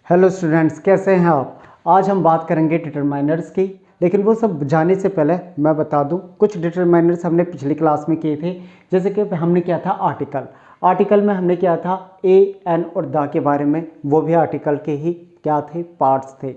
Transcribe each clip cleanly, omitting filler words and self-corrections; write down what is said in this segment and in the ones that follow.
Hello students, कैसे हैं आप। आज हम बात करेंगे डिटरमाइनर्स की, लेकिन वो सब जाने से पहले मैं बता दूं कुछ डिटरमाइनर्स हमने पिछली क्लास में किए थे। जैसे कि हमने किया था आर्टिकल में हमने किया था ए एन और द के बारे में, वो भी आर्टिकल के ही क्या थे, पार्ट्स थे।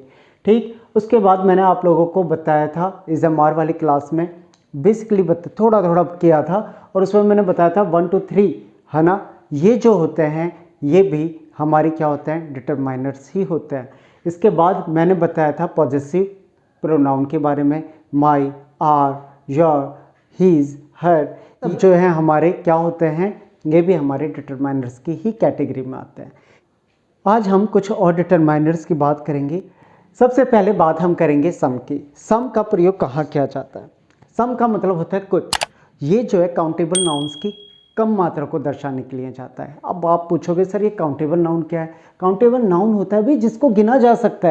ठीक, उसके बाद मैंने आप लोगों को बताया था इज़एमआर वाली क्लास में बेसिकली थोड़ा थोड़ा किया था, और उसमें मैंने बताया था 1 2 3 है ना, ये जो होते हैं ये भी हमारे क्या होते हैं, डिटरमाइनर्स ही होते हैं। इसके बाद मैंने बताया था पॉजेसिव प्रोनाउन के बारे में, माई, आर, योर, हीज, हर, जो है हमारे क्या होते हैं, ये भी हमारे डिटरमाइनर्स की ही कैटेगरी में आते हैं। आज हम कुछ और डिटरमाइनर्स की बात करेंगे। सबसे पहले बात हम करेंगे सम की। सम का प्रयोग कहाँ किया जाता है। सम का मतलब होता है कुछ। ये जो है काउंटेबल नाउन्स की कम मात्रा को दर्शाने के लिए जाता है। अब आप पूछोगे सर ये काउंटेबल नाउन क्या है। काउंटेबल नाउन होता है भी जिसको गिना जा सकता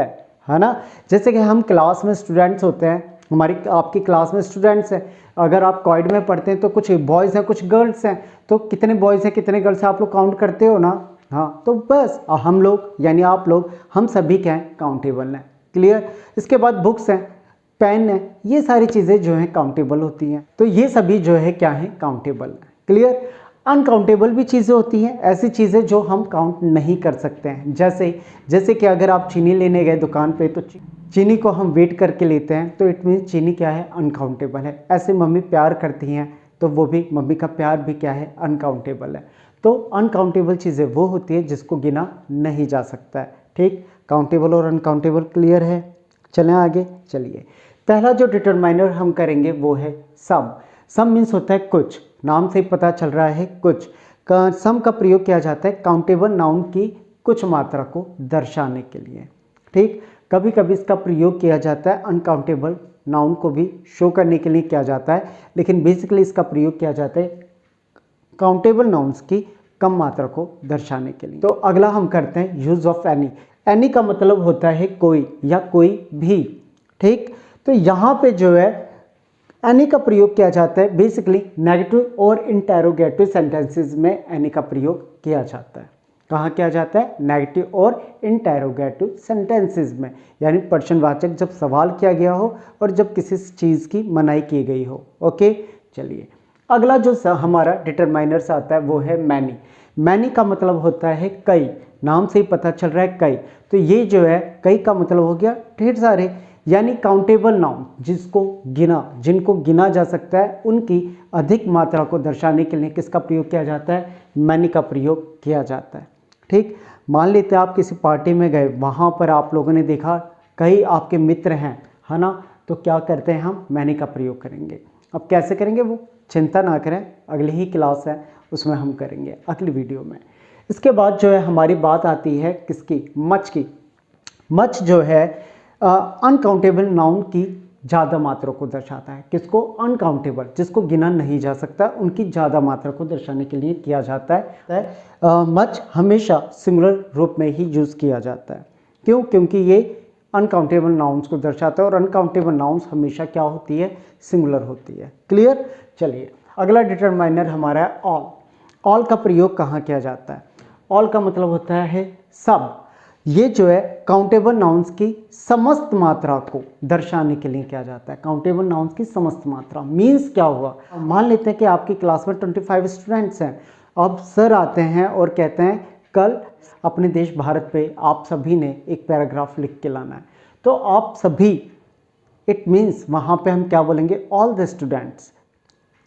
है ना। जैसे कि हम क्लास में स्टूडेंट्स होते हैं, हमारी आपकी क्लास में स्टूडेंट्स हैं, अगर आप क्वाइड में पढ़ते हैं तो कुछ बॉयज़ हैं कुछ गर्ल्स हैं, तो कितने बॉयज़ हैं कितने गर्ल्स हैं आप लोग काउंट करते हो ना। हाँ, तो बस हम लोग यानी आप लोग, हम सभी क्या हैं, काउंटेबल हैं। क्लियर। इसके बाद बुक्स हैं, पेन है, ये सारी चीज़ें जो हैं काउंटेबल होती हैं। तो ये सभी जो है क्या है, काउंटेबल है। क्लियर। अनकाउंटेबल भी चीज़ें होती हैं, ऐसी चीज़ें जो हम काउंट नहीं कर सकते हैं। जैसे कि अगर आप चीनी लेने गए दुकान पे तो चीनी को हम वेट करके लेते हैं, तो इट मीन चीनी क्या है, अनकाउंटेबल है। ऐसे मम्मी प्यार करती हैं तो वो भी, मम्मी का प्यार भी क्या है, अनकाउंटेबल है। तो अनकाउंटेबल चीज़ें वो होती है जिसको गिना नहीं जा सकता है। ठीक, काउंटेबल और अनकाउंटेबल क्लियर है। चलें आगे। चलिए, पहला जो डिटरमाइनर हम करेंगे वो है सम। सम मीन्स होता है कुछ, नाम से ही पता चल रहा है कुछ। सम का प्रयोग किया जाता है काउंटेबल नाउन की कुछ मात्रा को दर्शाने के लिए। ठीक, कभी कभी इसका प्रयोग किया जाता है अनकाउंटेबल नाउन को भी शो करने के लिए किया जाता है, लेकिन बेसिकली इसका प्रयोग किया जाता है काउंटेबल नाउन्स की कम मात्रा को दर्शाने के लिए। तो अगला हम करते हैं यूज ऑफ एनी। एनी का मतलब होता है कोई या कोई भी। ठीक, तो यहाँ पे जो है एनी का प्रयोग किया जाता है बेसिकली नेगेटिव और इंटेरोगेटिव सेंटेंसेस में एनी का प्रयोग किया जाता है। कहाँ किया जाता है, नेगेटिव और इंटेरोगेटिव सेंटेंसेस में, यानी प्रश्नवाचक जब सवाल किया गया हो और जब किसी चीज़ की मनाही की गई हो। ओके, चलिए अगला जो हमारा डिटरमाइनर्स आता है वो है मैनी। मैनी का मतलब होता है कई, नाम से ही पता चल रहा है कई। तो ये जो है कई का मतलब हो गया ढेर सारे, यानी काउंटेबल नाउन जिनको गिना जा सकता है, उनकी अधिक मात्रा को दर्शाने के लिए किसका प्रयोग किया जाता है, मैनी का प्रयोग किया जाता है। ठीक, मान लेते हैं आप किसी पार्टी में गए, वहाँ पर आप लोगों ने देखा कई आपके मित्र हैं, है ना, तो क्या करते हैं, हम मैनी का प्रयोग करेंगे। अब कैसे करेंगे वो चिंता ना करें, अगली ही क्लास है उसमें हम करेंगे, अगली वीडियो में। इसके बाद जो है हमारी बात आती है किसकी, मच की। मच जो है अनकाउंटेबल नाउन की ज़्यादा मात्रा को दर्शाता है। किसको, अनकाउंटेबल, जिसको गिना नहीं जा सकता, उनकी ज़्यादा मात्रा को दर्शाने के लिए किया जाता है। मच हमेशा सिंगुलर रूप में ही यूज़ किया जाता है। क्यों, क्योंकि ये अनकाउंटेबल नाउन्स को दर्शाता है, और अनकाउंटेबल नाउन्स हमेशा क्या होती है, सिंगुलर होती है। क्लियर। चलिए अगला डिटरमाइनर हमारा है ऑल। ऑल का प्रयोग कहाँ किया जाता है। ऑल का मतलब होता है सब। ये जो है काउंटेबल नाउन्स की समस्त मात्रा को दर्शाने के लिए किया जाता है। काउंटेबल नाउन्स की समस्त मात्रा मीन्स क्या हुआ, मान लेते हैं कि आपकी क्लास में 25 स्टूडेंट्स हैं। अब सर आते हैं और कहते हैं कल अपने देश भारत पे आप सभी ने एक पैराग्राफ लिख के लाना है। तो आप सभी, इट मीन्स वहाँ पे हम क्या बोलेंगे, ऑल द स्टूडेंट्स।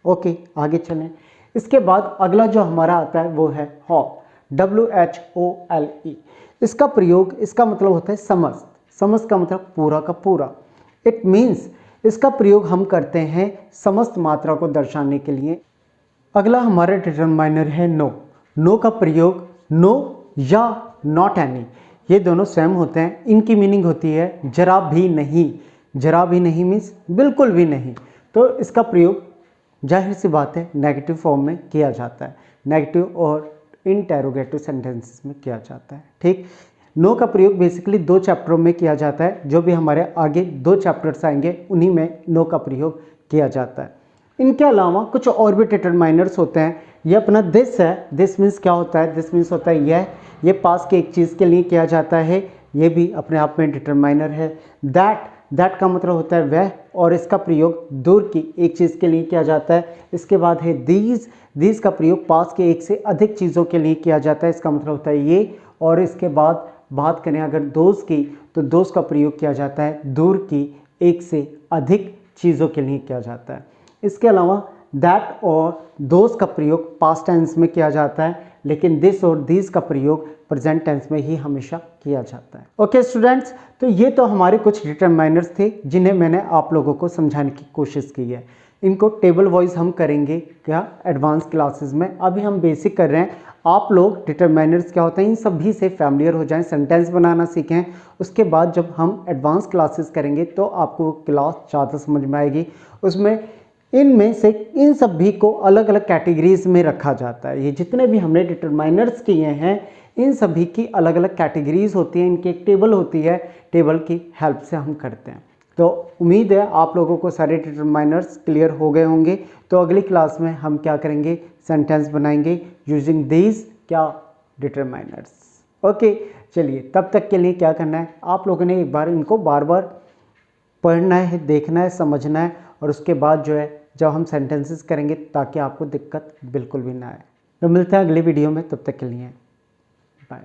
ओके, आगे चलें। इसके बाद अगला जो हमारा आता है वो है हॉल, WHOLE। इसका प्रयोग, इसका मतलब होता है समस्त। समस्त का मतलब पूरा का पूरा। इट मीन्स इसका प्रयोग हम करते हैं समस्त मात्रा को दर्शाने के लिए। अगला हमारा डिटरमाइनर है नो। नो का प्रयोग नो या नॉट एनी, ये दोनों सेम होते हैं। इनकी मीनिंग होती है जरा भी नहीं। जरा भी नहीं मीन्स बिल्कुल भी नहीं। तो इसका प्रयोग जाहिर सी बात है नेगेटिव फॉर्म में किया जाता है, नेगेटिव और इंटेरोगेटिव सेंटेंसेस में किया जाता है। ठीक, नो का प्रयोग बेसिकली 2 चैप्टरों में किया जाता है। जो भी हमारे आगे 2 चैप्टर्स आएंगे उन्हीं में नो का प्रयोग किया जाता है। इनके अलावा कुछ और भी डिटरमाइनर्स होते हैं। ये अपना दिस है, दिस मीन्स क्या होता है, दिस मीन्स होता है यह। ये पास के एक चीज़ के लिए किया जाता है। ये भी अपने आप में डिटरमाइनर है। दैट का मतलब होता है वह, और इसका प्रयोग दूर की एक चीज़ के लिए किया जाता है। इसके बाद है दीज का प्रयोग पास के एक से अधिक चीज़ों के लिए किया जाता है, इसका मतलब होता है ये। और इसके बाद बात करें अगर दोस्त की, तो दोस्त का प्रयोग किया जाता है दूर की एक से अधिक चीज़ों के लिए किया जाता है। इसके अलावा दैट और दोस्त का प्रयोग पास्ट टेंस में किया जाता है, लेकिन दिस और दीज का प्रयोग प्रेजेंट टेंस में ही हमेशा किया जाता है। ओके स्टूडेंट्स, तो ये तो हमारे कुछ डिटरमाइनर्स थे जिन्हें मैंने आप लोगों को समझाने की कोशिश की है। इनको टेबल वाइज हम करेंगे क्या एडवांस क्लासेस में, अभी हम बेसिक कर रहे हैं। आप लोग डिटरमाइनर्स क्या होते हैं इन सभी से फैमिलियर हो जाएं, सेंटेंस बनाना सीखें। उसके बाद जब हम एडवांस क्लासेस करेंगे तो आपको क्लास ज़्यादा समझ में आएगी। उसमें इनमें से इन सभी को अलग अलग कैटेगरीज में रखा जाता है। ये जितने भी हमने डिटरमाइनर्स किए हैं इन सभी की अलग अलग कैटेगरीज होती हैं, इनकी एक टेबल होती है, टेबल की हेल्प से हम करते हैं। तो उम्मीद है आप लोगों को सारे डिटरमाइनर्स क्लियर हो गए होंगे। तो अगली क्लास में हम क्या करेंगे, सेंटेंस बनाएंगे यूजिंग दीज क्या डिटरमाइनर्स। ओके, चलिए तब तक के लिए क्या करना है, आप लोगों ने एक बार इनको बार बार पढ़ना है, देखना है, समझना है, और उसके बाद जो है जब हम सेंटेंसेस करेंगे ताकि आपको दिक्कत बिल्कुल भी ना आए। तो मिलते हैं अगली वीडियो में, तब तक के लिए बाय।